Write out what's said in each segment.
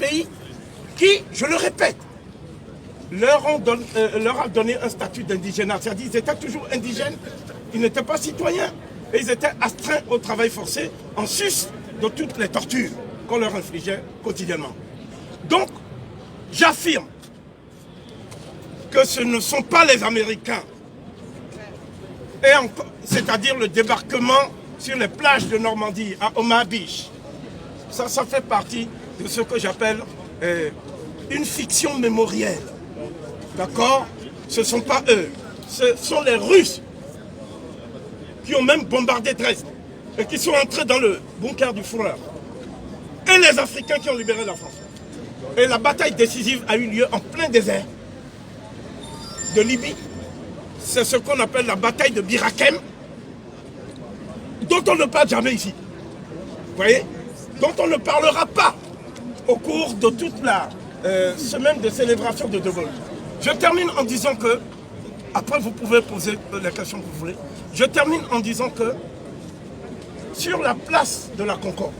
pays qui, je le répète, leur a donné un statut d'indigénat. C'est-à-dire qu'ils étaient toujours indigènes, ils n'étaient pas citoyens. Et ils étaient astreints au travail forcé en sus de toutes les tortures qu'on leur infligeait quotidiennement. Donc, j'affirme que ce ne sont pas les Américains, c'est-à-dire le débarquement sur les plages de Normandie, à Omaha Beach. Ça fait partie de ce que j'appelle une fiction mémorielle. D'accord? Ce ne sont pas eux, ce sont les Russes qui ont même bombardé Dresde et qui sont entrés dans le bunker du Führer. Et les Africains qui ont libéré la France. Et la bataille décisive a eu lieu en plein désert de Libye. C'est ce qu'on appelle la bataille de Bir Hakeim, dont on ne parle jamais ici. Vous voyez? Dont on ne parlera pas au cours de toute la semaine de célébration de De Gaulle. Je termine en disant que, après vous pouvez poser les questions que vous voulez, je termine en disant que sur la place de la Concorde,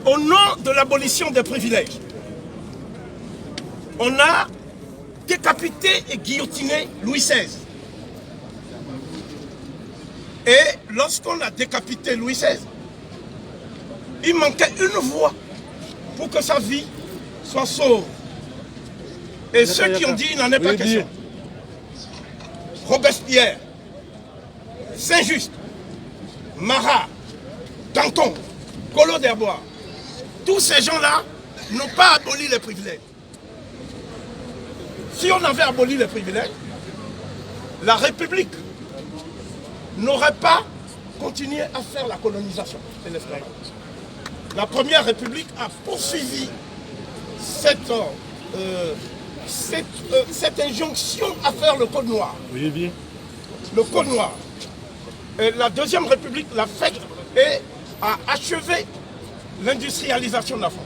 au nom de l'abolition des privilèges, on a décapité et guillotiné Louis XVI. Et lorsqu'on a décapité Louis XVI, il manquait une voie pour que sa vie soit sauve. Et ceux qui ont dit il n'en est pas question. Robespierre, Saint-Just, Marat, Danton, Collot d'Herbois, tous ces gens-là n'ont pas aboli les privilèges. Si on avait aboli les privilèges, la République n'aurait pas continué à faire la colonisation et l'esclavage. La Première République a poursuivi cette injonction à faire le Code noir. Oui, bien. Le Code noir. Et la Deuxième République l'a fait et a achevé l'industrialisation de la France.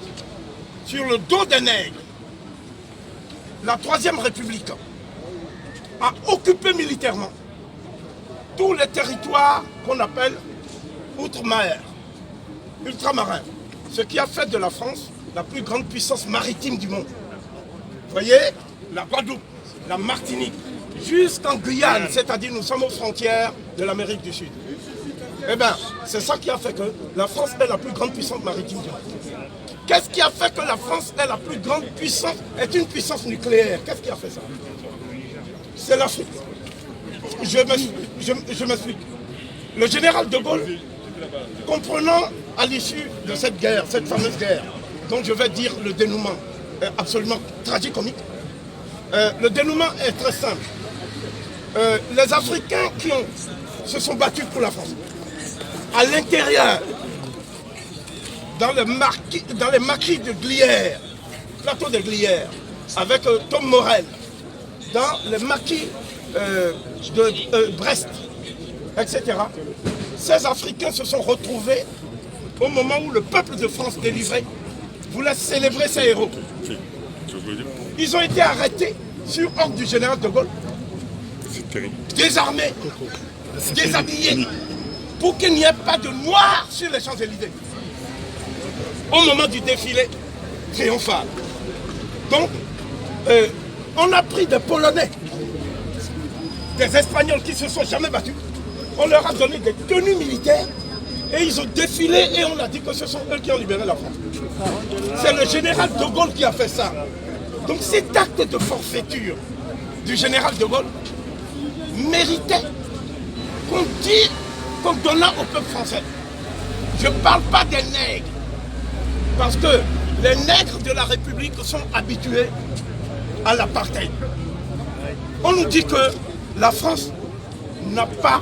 Sur le dos des nègres, la Troisième République a occupé militairement tous les territoires qu'on appelle outre-mer, ultramarins. Ce qui a fait de la France la plus grande puissance maritime du monde. Vous voyez, la Guadeloupe, la Martinique, jusqu'en Guyane, c'est-à-dire nous sommes aux frontières de l'Amérique du Sud. Eh bien, c'est ça qui a fait que la France est la plus grande puissance maritime du monde. Qu'est-ce qui a fait que la France est la plus grande puissance, est une puissance nucléaire? Qu'est-ce qui a fait ça? C'est l'Afrique. Je m'explique. Le général de Gaulle, comprenant à l'issue de cette guerre, cette fameuse guerre, dont je vais dire le dénouement absolument tragicomique, le dénouement est très simple. Les Africains qui se sont battus pour la France, à l'intérieur, dans les maquis de Glières, plateau de Glières, avec Tom Morel, dans les maquis de Brest, etc. Ces Africains se sont retrouvés au moment où le peuple de France délivré voulait célébrer ses héros. Ils ont été arrêtés sur ordre du général de Gaulle, désarmés, déshabillés, pour qu'il n'y ait pas de noirs sur les Champs-Élysées au moment du défilé triomphal. Donc, on a pris des Polonais, des Espagnols qui ne se sont jamais battus, on leur a donné des tenues militaires et ils ont défilé et on a dit que ce sont eux qui ont libéré la France. C'est le général de Gaulle qui a fait ça. Donc cet acte de forfaiture du général de Gaulle méritait qu'on donnât au peuple français. Je ne parle pas des nègres, parce que les nègres de la République sont habitués à l'apartheid. On nous dit que la France n'a pas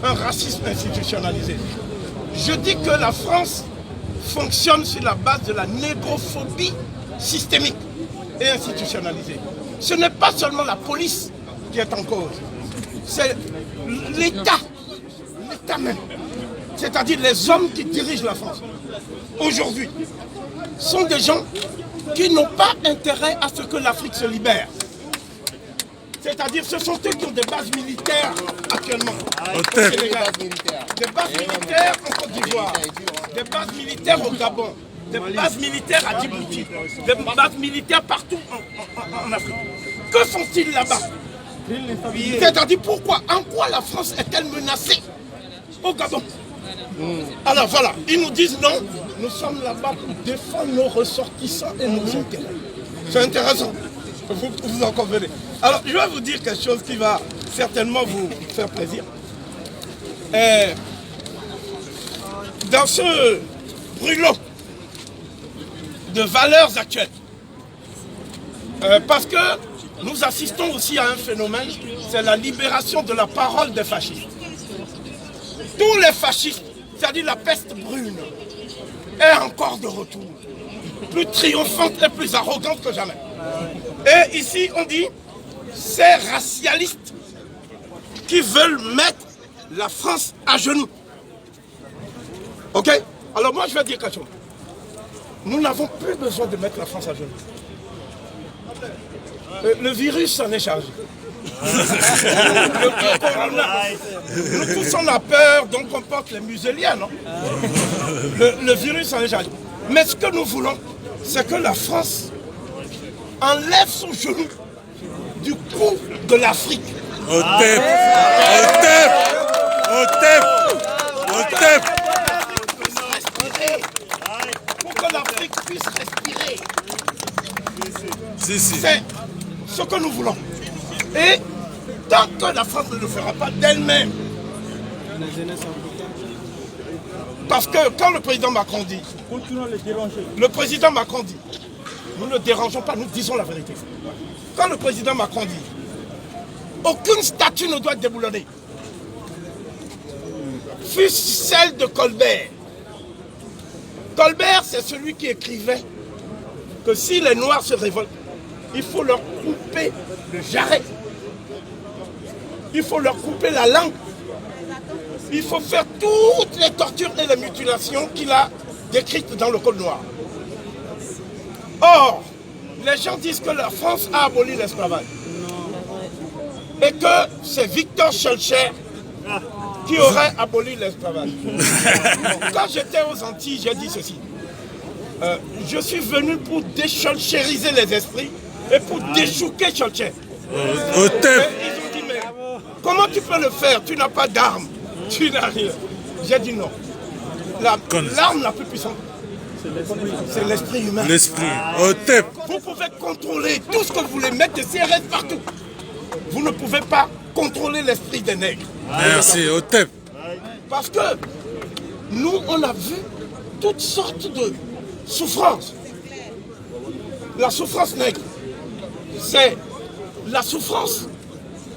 un racisme institutionnalisé. Je dis que la France fonctionne sur la base de la négrophobie systémique et institutionnalisée. Ce n'est pas seulement la police qui est en cause, c'est l'État même, c'est-à-dire les hommes qui dirigent la France. Aujourd'hui, sont des gens qui n'ont pas intérêt à ce que l'Afrique se libère. C'est-à-dire, ce sont eux qui ont des bases militaires actuellement au Tep. Sénégal, des bases militaires en Côte d'Ivoire, des bases militaires au Gabon, des bases militaires à Djibouti, des bases militaires partout en Afrique. Que font-ils là-bas? C'est-à-dire, pourquoi, en quoi la France est-elle menacée au Gabon? Alors voilà, ils nous disent non, nous sommes là-bas pour défendre nos ressortissants et nos intérêts. C'est intéressant, vous en convenez. Alors je vais vous dire quelque chose qui va certainement vous faire plaisir. Dans ce brûlot de valeurs actuelles, parce que nous assistons aussi à un phénomène, c'est la libération de la parole des fascistes. Tous les fascistes, c'est-à-dire la peste brune, est encore de retour, plus triomphante et plus arrogante que jamais. Et ici, on dit, ces racialistes qui veulent mettre la France à genoux. Ok? Alors moi, je vais dire quelque chose. Nous n'avons plus besoin de mettre la France à genoux. Le virus s'en est chargé. Le corona. Nous tous on a peur, donc on porte les museliens, non? Le virus s'en est chargé. Mais ce que nous voulons, c'est que la France enlève son genou du cou de l'Afrique. Au TEP. Au TEP. Au TEP. Au TEP. Pour que l'Afrique puisse respirer. Si. C'est ce que nous voulons. Et tant que la France ne le fera pas d'elle-même, parce que quand le président Macron dit, nous ne dérangeons pas, nous disons la vérité. Quand le président Macron dit, aucune statue ne doit être déboulonnée, fût-ce celle de Colbert. Colbert, c'est celui qui écrivait que si les Noirs se révoltent, il faut leur couper le jarret. Il faut leur couper la langue. Il faut faire toutes les tortures et les mutilations qu'il a décrites dans le Code noir. Or, les gens disent que la France a aboli l'esclavage. Et que c'est Victor Schœlcher qui aurait aboli l'esclavage. Quand j'étais aux Antilles, j'ai dit ceci. Je suis venu pour déscholchériser les esprits et pour déchouquer Schœlcher. Au TEP. Ils ont dit, mais comment tu peux le faire? Tu n'as pas d'armes, tu n'as rien. J'ai dit non. L'arme la plus puissante, c'est l'esprit humain. L'esprit. Au TEP. Vous pouvez contrôler tout ce que vous voulez, mettre des CRS partout. Vous ne pouvez pas contrôler l'esprit des nègres. Merci. Au TEP. Parce que nous, on a vu toutes sortes de souffrances. La souffrance nègre, c'est la souffrance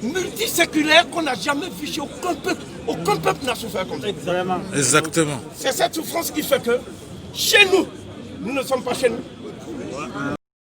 multiséculaire qu'on n'a jamais vue chez aucun peuple. Aucun peuple n'a souffert comme ça. Exactement. C'est cette souffrance qui fait que chez nous, nous ne sommes pas chez nous.